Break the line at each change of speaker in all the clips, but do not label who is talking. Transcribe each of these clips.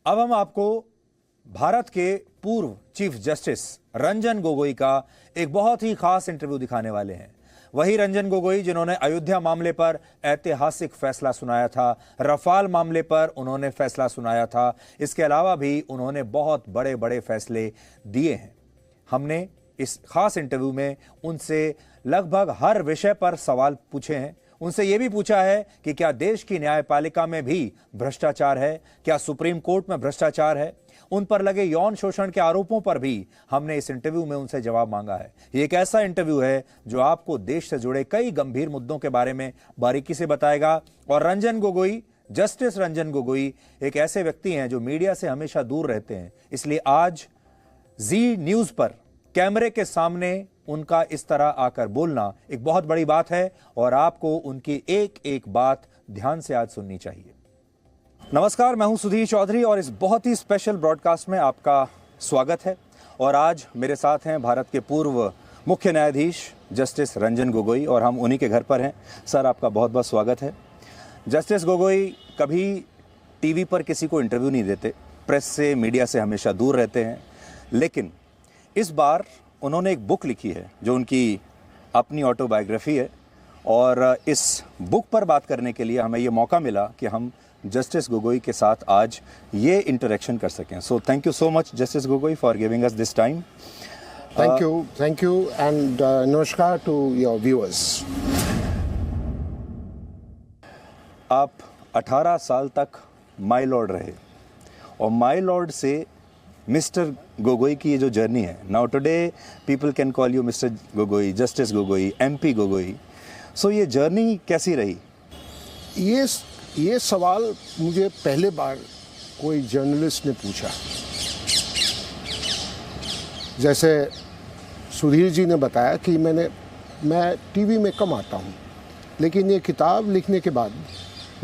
अब हम आपको भारत के पूर्व चीफ जस्टिस रंजन गोगोई का एक बहुत ही खास इंटरव्यू दिखाने वाले हैं। वही रंजन गोगोई जिन्होंने अयोध्या मामले पर ऐतिहासिक फैसला सुनाया था, रफाल मामले पर उन्होंने फैसला सुनाया था। इसके अलावा भी उन्होंने बहुत बड़े बड़े फैसले दिए हैं। हमने इस खास इंटरव्यू में उनसे लगभग हर विषय पर सवाल पूछे हैं। उनसे यह भी पूछा है कि क्या देश की न्यायपालिका में भी भ्रष्टाचार है, क्या सुप्रीम कोर्ट में भ्रष्टाचार है। उन पर लगे यौन शोषण के आरोपों पर भी हमने इस इंटरव्यू में उनसे जवाब मांगा है। ये एक ऐसा इंटरव्यू है जो आपको देश से जुड़े कई गंभीर मुद्दों के बारे में बारीकी से बताएगा। और रंजन गोगोई, जस्टिस रंजन गोगोई एक ऐसे व्यक्ति हैं जो मीडिया से हमेशा दूर रहते हैं, इसलिए आज जी न्यूज पर कैमरे के सामने उनका इस तरह आकर बोलना एक बहुत बड़ी बात है और आपको उनकी एक एक बात ध्यान से आज सुननी चाहिए। नमस्कार, मैं हूं सुधीर चौधरी और इस बहुत ही स्पेशल ब्रॉडकास्ट में आपका स्वागत है। और आज मेरे साथ हैं भारत के पूर्व मुख्य न्यायाधीश जस्टिस रंजन गोगोई और हम उन्हीं के घर पर हैं। सर, आपका बहुत बहुत स्वागत है। जस्टिस गोगोई कभी टीवी पर किसी को इंटरव्यू नहीं देते, प्रेस से, मीडिया से हमेशा दूर रहते हैं, लेकिन इस बार उन्होंने एक बुक लिखी है जो उनकी अपनी ऑटोबायोग्राफी है। और इस बुक पर बात करने के लिए हमें ये मौका मिला कि हम जस्टिस गोगोई के साथ आज ये इंटरेक्शन कर सकें। So thank you so much justice Gogoi for giving us this time.
Thank you and नमस्कार to your viewers.
आप 18 साल तक माय लॉर्ड रहे और माय लॉर्ड से मिस्टर गोगोई की ये जो जर्नी है, now today people can call you mister Gogoi, justice Gogoi, MP Gogoi. So ये जर्नी कैसी रही?
ये सवाल मुझे पहले बार कोई जर्नलिस्ट ने पूछा। जैसे सुधीर जी ने बताया कि मैं टीवी में कम आता हूँ, लेकिन ये किताब लिखने के बाद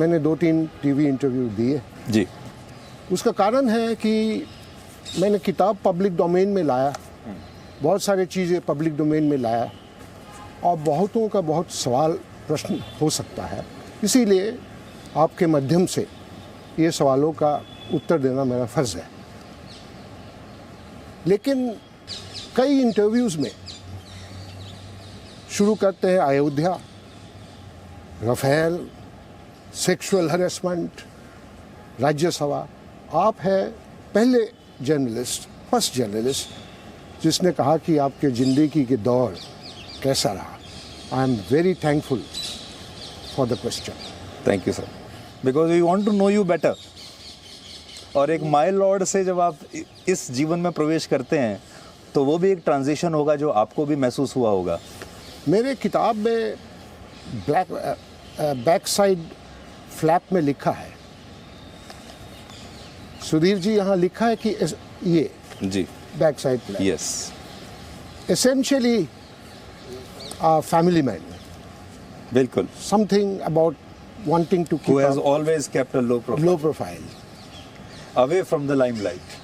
मैंने 2-3 टीवी इंटरव्यू दिए
जी।
उसका कारण है कि मैंने किताब पब्लिक डोमेन में लाया, बहुत सारी चीज़ें पब्लिक डोमेन में लाया और बहुतों का बहुत सवाल प्रश्न हो सकता है, इसीलिए आपके माध्यम से ये सवालों का उत्तर देना मेरा फ़र्ज़ है। लेकिन कई इंटरव्यूज़ में शुरू करते हैं Ayodhya, Rafale, sexual harassment, Rajya Sabha. आप है पहले जर्नलिस्ट, फर्स्ट जर्नलिस्ट जिसने कहा कि आपके ज़िंदगी के दौर कैसा रहा। I am very thankful for the question.
Thank you sir, because we want to know you better. और एक माय लॉर्ड से जब आप इस जीवन में प्रवेश करते हैं तो वो भी एक ट्रांजिशन होगा जो आपको भी महसूस हुआ होगा।
मेरे किताब में बैक साइड फ्लैप में लिखा है, सुधीर जी यहाँ लिखा है कि ये
जी
back side flap,
yes,
essentially family man,
बिल्कुल,
something about wanting to
who
keep
has always kept a low profile, away from the limelight.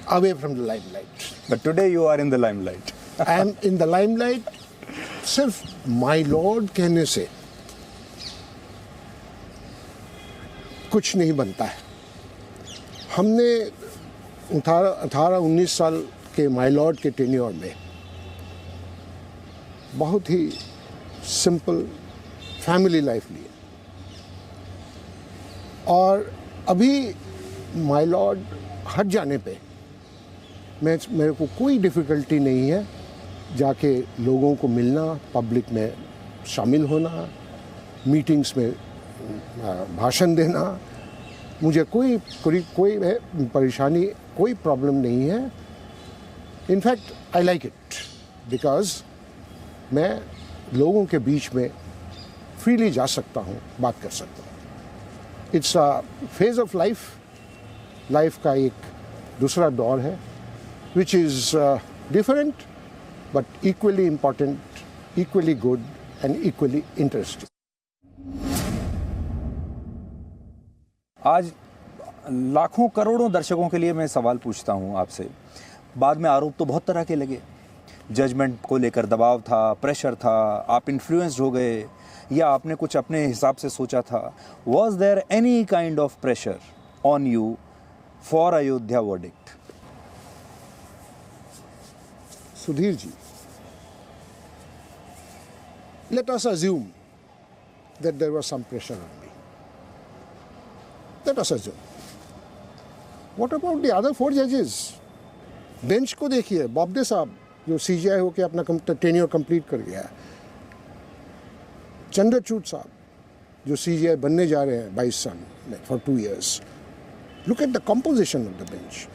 But
today you are in the limelight.
I am in the limelight सिर्फ my Lord कहने से कुछ नहीं बनता है। हमने 18-19 साल के माय लॉर्ड के टेन्योर में बहुत ही सिंपल फैमिली लाइफ ली और अभी माय लॉर्ड हट जाने पे मेरे को कोई डिफ़िकल्टी नहीं है जाके लोगों को मिलना, पब्लिक में शामिल होना, मीटिंग्स में भाषण देना। मुझे कोई परेशानी, कोई प्रॉब्लम नहीं है। In fact I like it because मैं लोगों के बीच में फ्रीली जा सकता हूँ, बात कर सकता हूँ। It's a phase of life का एक दूसरा दौर है which is different but equally important, equally good and equally interesting.
आज लाखों करोड़ों दर्शकों के लिए मैं सवाल पूछता हूं आपसे। बाद में आरोप तो बहुत तरह के लगे, जजमेंट को लेकर दबाव था, प्रेशर था, आप इन्फ्लुएंस्ड हो गए या आपने कुछ अपने हिसाब से सोचा था। Was there any kind of pressure on you for Ayodhya verdict?
Sudhir ji, let us assume that there was some pressure on me. Let us assume. What about the other 4 judges? Bench को देखिए, बॉब्डे साहब जो CGI होके अपना tenure complete कर गया है, चंद्रचूड़ साहब जो सीजीआई बनने जा रहे हैं 22 साल में for 2 years. Look at the composition of the bench.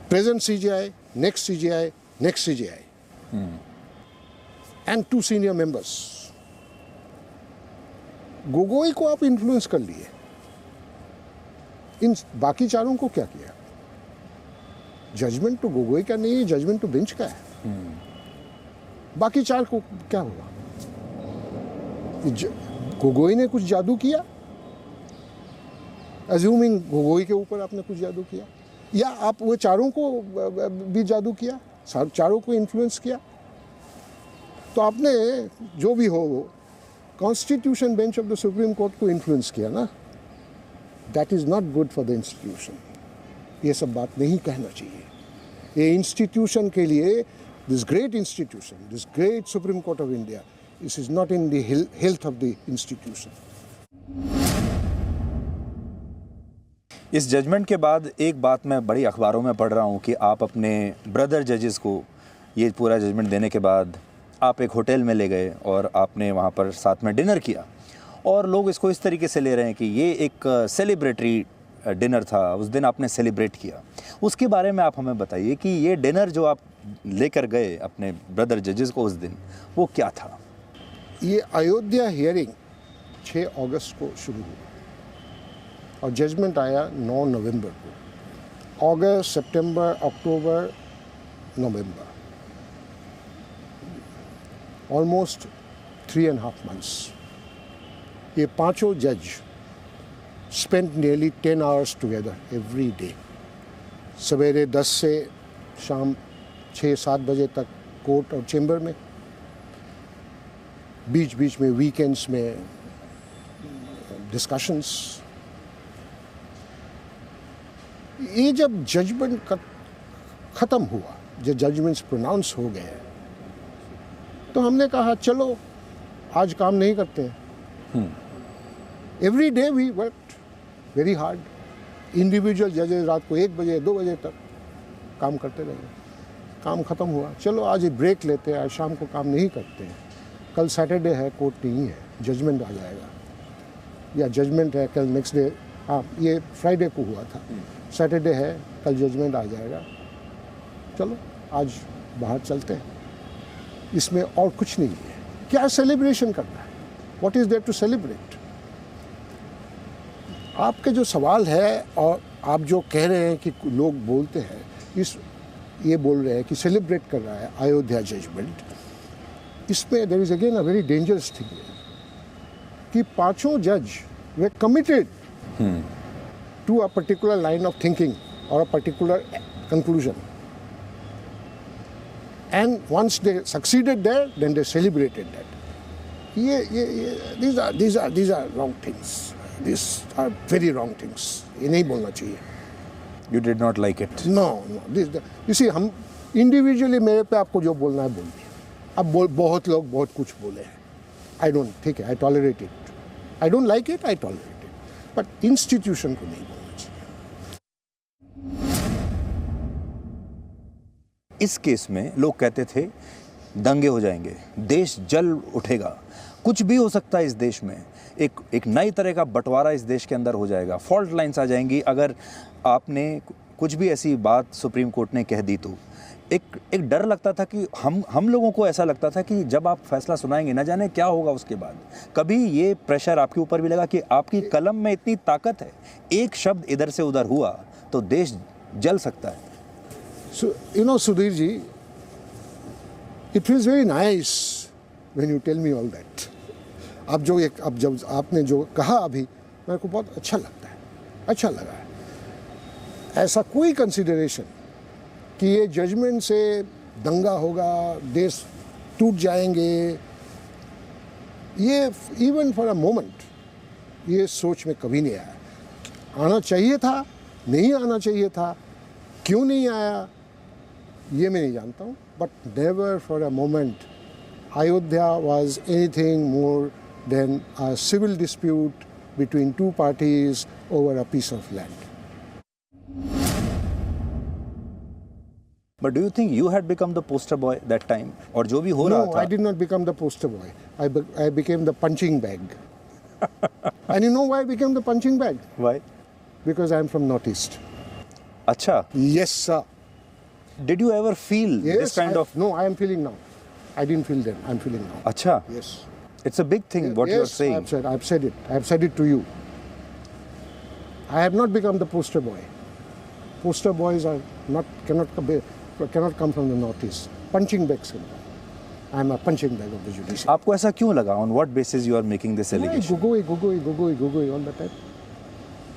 Present CGI, next CGI, next CGI. And 2 senior members. Gogoi को आप इन्फ्लुएंस कर लिए, इन बाकी चारों को क्या किया? जजमेंट तो गोगोई का नहीं है, जजमेंट तो बेंच का है. बाकी 4 को क्या हुआ? गोगोई ने कुछ जादू किया, अज्यूमिंग गोगोई के ऊपर आपने कुछ जादू किया, या आप वो चारों को भी जादू किया, चारों को इन्फ्लुएंस किया. तो आपने जो भी हो वो constitution bench of the supreme court को इन्फ्लुएंस किया ना. That is not good for the institution. ये सब बात नहीं कहना चाहिए. ये इंस्टीट्यूशन के लिए, this great institution, this great supreme court of India, this is not in the health of the institution.
इस जजमेंट के बाद एक बात मैं बड़ी अखबारों में पढ़ रहा हूँ कि आप अपने ब्रदर जजेस को ये पूरा जजमेंट देने के बाद आप एक होटल में ले गए और आपने वहाँ पर साथ में डिनर किया, और लोग इसको इस तरीके से ले रहे हैं कि ये एक सेलिब्रेटरी डिनर था, उस दिन आपने सेलिब्रेट किया. उसके बारे में आप हमें बताइए कि ये डिनर जो आप लेकर गए अपने ब्रदर जजेस को उस दिन, वो क्या था?
ये अयोध्या हियरिंग 6 अगस्त को शुरू हुई और जजमेंट आया 9 नवंबर को. अगस्त, सितंबर, अक्टूबर, नवंबर, ऑलमोस्ट 3.5 months. ये पांचों जज spent nearly 10 hours together every day. सवेरे 10 से शाम 6-7 बजे तक कोर्ट और चेंबर में, बीच बीच में वीकेंड्स में डिस्कशंस. ये जब जजमेंट ख़त्म हुआ, जब जजमेंट्स प्रोनाउंस हो गए, तो हमने कहा चलो आज काम नहीं करते हैं. Every day we worked very hard. Individual जजेस रात को 1 बजे 2 बजे तक काम करते रहे. काम ख़त्म हुआ, चलो आज ब्रेक लेते हैं, आज शाम को काम नहीं करते हैं. कल सैटरडे है, कोर्ट नहीं है, जजमेंट आ जाएगा, या जजमेंट है कल नेक्स्ट डे. हाँ, ये फ्राइडे को हुआ था, सैटरडे है, कल जजमेंट आ जाएगा, चलो आज बाहर चलते हैं. इसमें और कुछ नहीं है. क्या सेलिब्रेशन करना है? What is there to celebrate? आपके जो सवाल है और आप जो कह रहे हैं कि लोग बोलते हैं, ये बोल रहे हैं कि सेलिब्रेट कर रहा है अयोध्या जजमेंट, इसमें there is again a very dangerous thing कि पांचों जज वे committed to a particular line of thinking और a particular conclusion. And once they succeeded there, then they celebrated that. These are wrong things. These are very wrong things. ये नहीं बोलना चाहिए.
You did not like it?
No. You see, हम individually मेरे पे आपको जो बोलना है बोल दिया. अब बहुत लोग बहुत कुछ बोले हैं. I don't, ठीक है, I tolerate it. I don't like it, I tolerate it. But institution को नहीं बोलना चाहिए.
इस केस में लोग कहते थे दंगे हो जाएंगे, देश जल उठेगा, कुछ भी हो सकता है इस देश में, एक नई तरह का बंटवारा इस देश के अंदर हो जाएगा, फॉल्ट लाइंस आ जाएंगी अगर आपने कुछ भी ऐसी बात सुप्रीम कोर्ट ने कह दी तो. एक डर लगता था कि हम लोगों को ऐसा लगता था कि जब आप फैसला सुनाएंगे न जाने क्या होगा उसके बाद. कभी ये प्रेशर आपके ऊपर भी लगा कि आपकी कलम में इतनी ताकत है, एक शब्द इधर से उधर हुआ तो देश जल सकता है?
So, you know, Sudhir ji, it feels very nice when you tell me all that. अब जब आपने जो कहा अभी, मेरे को बहुत अच्छा लगता है, अच्छा लगा है. ऐसा कोई कंसिडरेशन कि ये जजमेंट से दंगा होगा, देश टूट जाएंगे, ये इवन फॉर अ मोमेंट ये सोच में कभी नहीं आया. आना चाहिए था नहीं आना चाहिए था, क्यों नहीं आया, ये मैं नहीं जानता हूँ. But never for a moment Ayodhya was anything more than a civil dispute between two parties over a piece of land.
But do you think you had become the poster boy that time? और जो भी हो रहा
No,
था.
I did not become the poster boy. I became the punching bag. And you know why I became the punching bag?
Why?
Because I am from Northeast.
अच्छा.
Yes, sir.
Did you ever feel
Yes,
this kind of?
No, I am feeling now. I didn't feel then. I'm feeling now.
अच्छा.
Yes.
It's a big thing what you are
Yes,
saying.
I've said it. I've said it to you. I have not become the poster boy. Poster boys are cannot come from the Northeast. Punching bags. I am a punching bag of the judiciary.
आपको ऐसा क्यों लगा? On what basis you are making this allegation?
Gogoi all the time.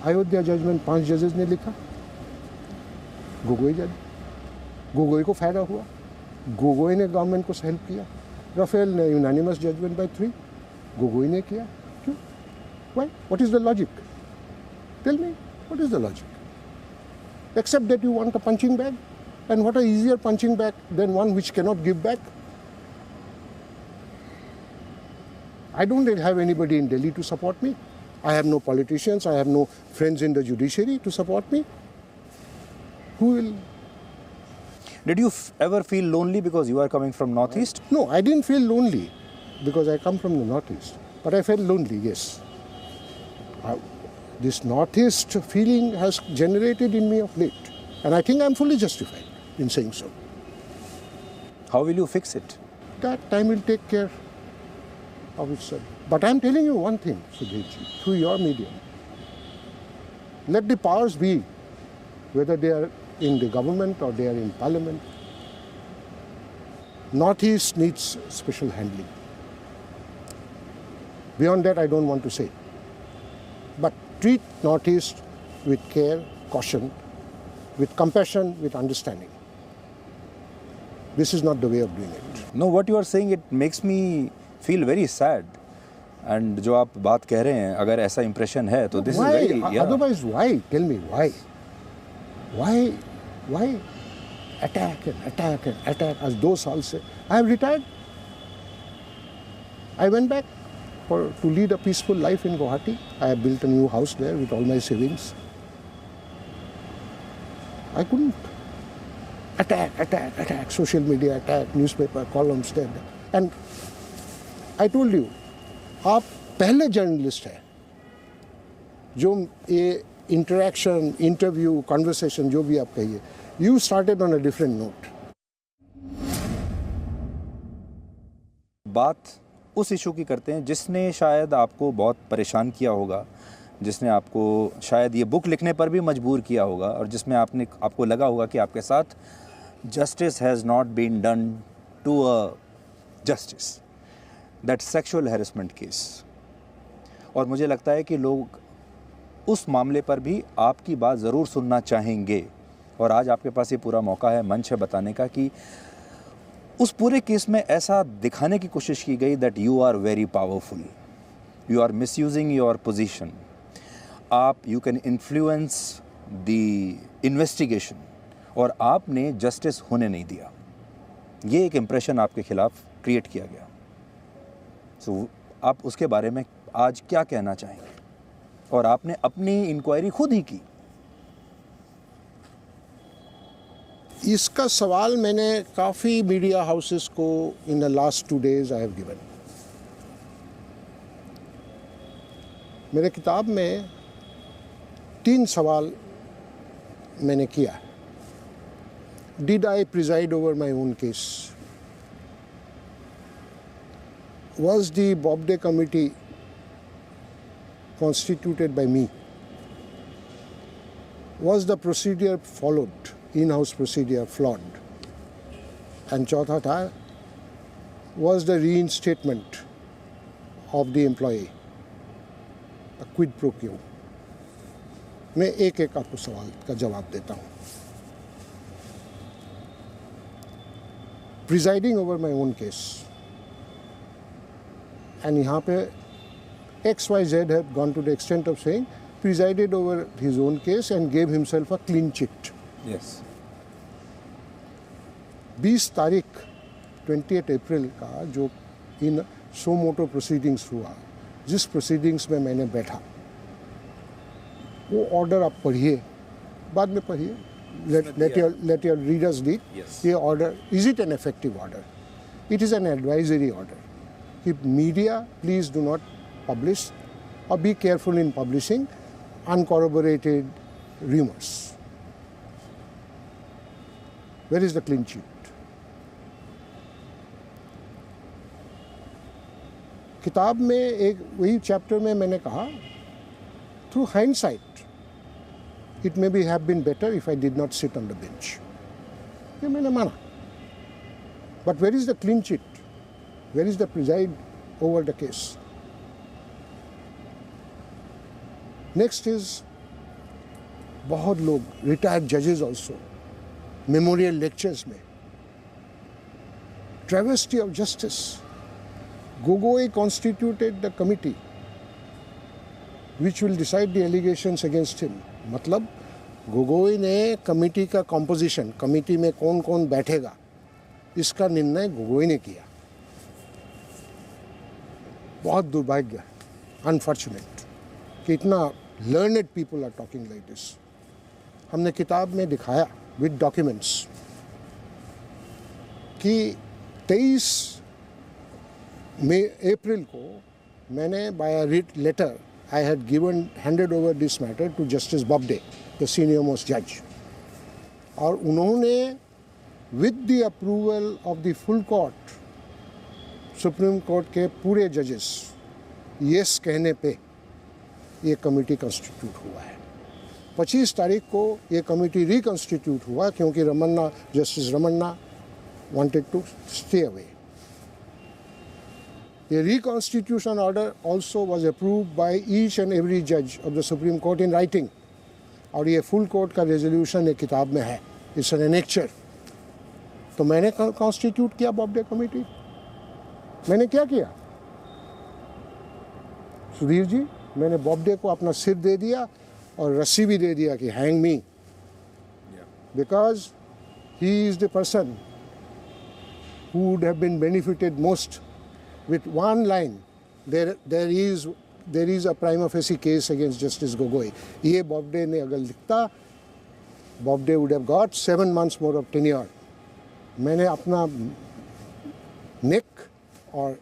Ayodhya judgement 5 जजेस ने लिखा, गोगोई जज, गोगोई को फायदा हुआ, गोगोई ने गवर्नमेंट को हेल्प किया. राफेल ने यूनानिमस जजमेंट बाय 3, गोगोई ने किया. क्यों? Why? What is the logic? Tell me, what is the logic? Except that you want a punching bag, and what a easier punching bag than one which cannot give back. I don't have anybody in Delhi to support me. I have no politicians, I have no friends in the judiciary to support me. Who will?
Did you ever feel lonely because you are coming from Northeast?
No, I didn't feel lonely because I come from the Northeast. But I felt lonely, yes. This Northeast feeling has generated in me of late. And I think I'm fully justified in saying so.
How will you fix it?
That time will take care of itself. But I'm telling you one thing, Sudhirji, through your medium. Let the powers be, whether they are in the government or they are in parliament, Northeast needs special handling. Beyond that, I don't want to say. But treat Northeast with care, caution, with compassion, with understanding. This is not the way of doing it.
No, what you are saying, it makes me feel very sad. And जो आप बात कह रहे हैं, अगर ऐसा impression है, तो this
Why?
is very, yeah.
Otherwise, why? Tell me, why? Why attack and attack and attack as 2 साल से? I have retired. I went back to lead a peaceful life in Guwahati. I have built a new house there with all my savings. I couldn't attack, social media attack, newspaper columns there. And I told you, आप पहले journalist हैं जो ये interaction, interview, conversation जो भी आप कहिए, you started on a different note.
बात उस इशू की करते हैं जिसने शायद आपको बहुत परेशान किया होगा, जिसने आपको शायद ये बुक लिखने पर भी मजबूर किया होगा, और जिसमें आपको लगा होगा कि आपके साथ justice has not been done to a justice, that sexual harassment case. और मुझे लगता है कि लोग उस मामले पर भी आपकी बात ज़रूर सुनना चाहेंगे, और आज आपके पास ये पूरा मौका है, मंच है बताने का कि उस पूरे केस में ऐसा दिखाने की कोशिश की गई that you are very powerful, you are misusing your position, you can influence the investigation, और आपने जस्टिस होने नहीं दिया. ये एक इम्प्रेशन आपके खिलाफ क्रिएट किया गया. सो आप उसके बारे में आज क्या कहना चाहेंगे? और आपने अपनी इंक्वायरी खुद ही की.
इसका सवाल मैंने काफ़ी मीडिया हाउसेस को in the last 2 days I have given. मेरे किताब में 3 सवाल मैंने किया. Did I preside over my own case? Was the Bobde committee constituted by me? Was the procedure followed, in-house procedure flawed? And चौथा था, was the reinstatement of the employee a quid pro quo? मैं एक एक आपको सवाल का जवाब देता हूँ. Presiding over my own case. And यहाँ पे XYZ had gone to the extent of saying presided over his own case and gave himself a clean chit.
Yes.
20 तारीख 28 अप्रैल का जो इन सो मोटो प्रोसीडिंग्स हुआ, जिस प्रोसीडिंग्स में मैंने बैठा, वो ऑर्डर आप पढ़िए, बाद में पढ़िए, let your readers read.
Yes.
ये order, is it an effective order? It is an advisory order. कि media, please do not publish or be careful in publishing uncorroborated rumors. Where is the clean sheet? किताब में एक वही chapter में मैंने कहा, through hindsight it may be have been better if I did not sit on the bench, ये मैंने माना. But where is the clean chit? Where is the preside over the case? Next is, बहुत लोग retired जजेस also memorial lectures में, travesty of justice. Gogoi constituted the committee which will decide the allegations against him. मतलब गोगोई ने committee का composition, committee में कौन कौन बैठेगा, इसका निर्णय गोगोई ने किया. बहुत दुर्भाग्य, अनफॉर्चुनेट कि इतना learned people are talking like this. हमने किताब में दिखाया विद डॉक्यूमेंट्स कि 23 अप्रैल को मैंने by a writ letter I had handed over this matter to justice Bobde, the senior most जज, और उन्होंने with the approval of the full court, supreme court के पूरे जजेस, यस कहने पे ये कमेटी कंस्टिट्यूट हुआ है. 25 तारीख को ये कमेटी रिकंस्टिट्यूट हुआ क्योंकि Ramana, justice Ramana wanted to stay away. The reconstitution order also was approved by each and every judge of the Supreme Court in writing. और ये full court का resolution एक किताब में है. It's an annexure. तो मैंने constitute किया बॉब्डे कमेटी. मैंने क्या किया? सुधीर जी, मैंने बॉब्डे को अपना सिर दे दिया और रस्सी भी दे दिया कि hang me. Because he is the person who would have been benefited most. With one line, there is a prima facie case against Justice Gogoi. ये बॉब्डे ने अगर लिखता, बॉब्डे would have got 7 months more of tenure. मैंने अपना नेक और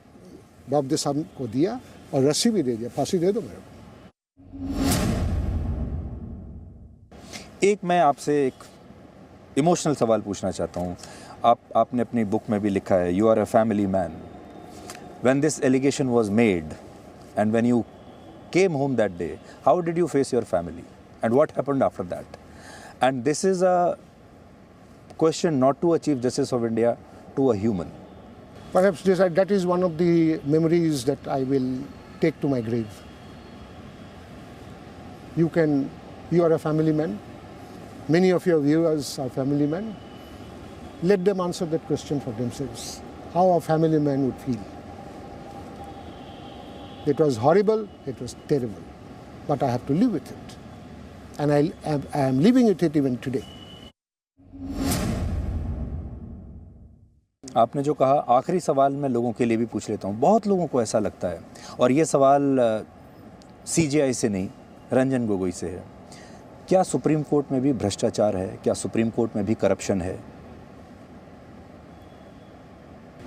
बॉब्डे साहब को दिया और रस्सी भी दे दिया, फांसी दे दो मेरे को.
एक मैं आपसे एक इमोशनल सवाल पूछना चाहता हूँ. आपने अपनी बुक में भी लिखा है, you are a family man. When this allegation was made and when you came home that day, how did you face your family and what happened after that? And this is a question not to a Chief Justice of India, to a human.
Perhaps that is one of the memories that I will take to my grave. You are a family man. Many of your viewers are family men. Let them answer that question for themselves. How a family man would feel. It was horrible, it was terrible, but I have to live with it. And I am living with it even today.
आपने जो कहा, आखिरी सवाल मैं लोगों के लिए भी पूछ लेता हूँ. बहुत लोगों को ऐसा लगता है, और ये सवाल CJI से नहीं, रंजन गोगोई से है. क्या सुप्रीम कोर्ट में भी भ्रष्टाचार है? क्या सुप्रीम कोर्ट में भी करप्शन है?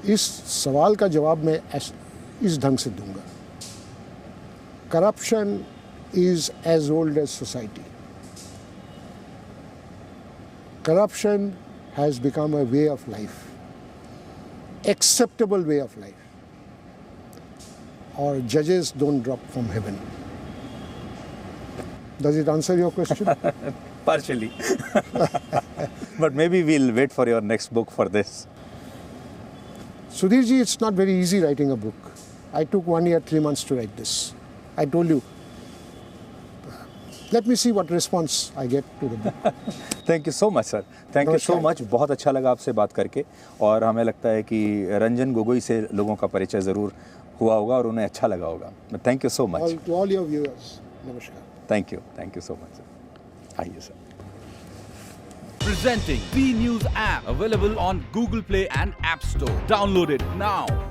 इस सवाल का जवाब मैं इस ढंग से दूंगा. Corruption is as old as society. Corruption has become a way of life, acceptable way of life. Or judges don't drop from heaven. Does it answer your question?
Partially. But maybe we'll wait for your next book for this.
Sudhir ji, it's not very easy writing a book. I took 1 year, 3 months to write this. I told you. Let me see what response I get to the book.
Thank you so much, sir. Thank you so much. बहुत अच्छा लगा आपसे बात करके, और हमें लगता है कि रंजन गोगोई से लोगों का परिचय ज़रूर हुआ होगा और उन्हें अच्छा लगा होगा. Thank you so much.
To all your viewers, namaskar.
Thank you so much sir. आइए sir.
Presenting B News app, available on Google Play and App Store. Download it now.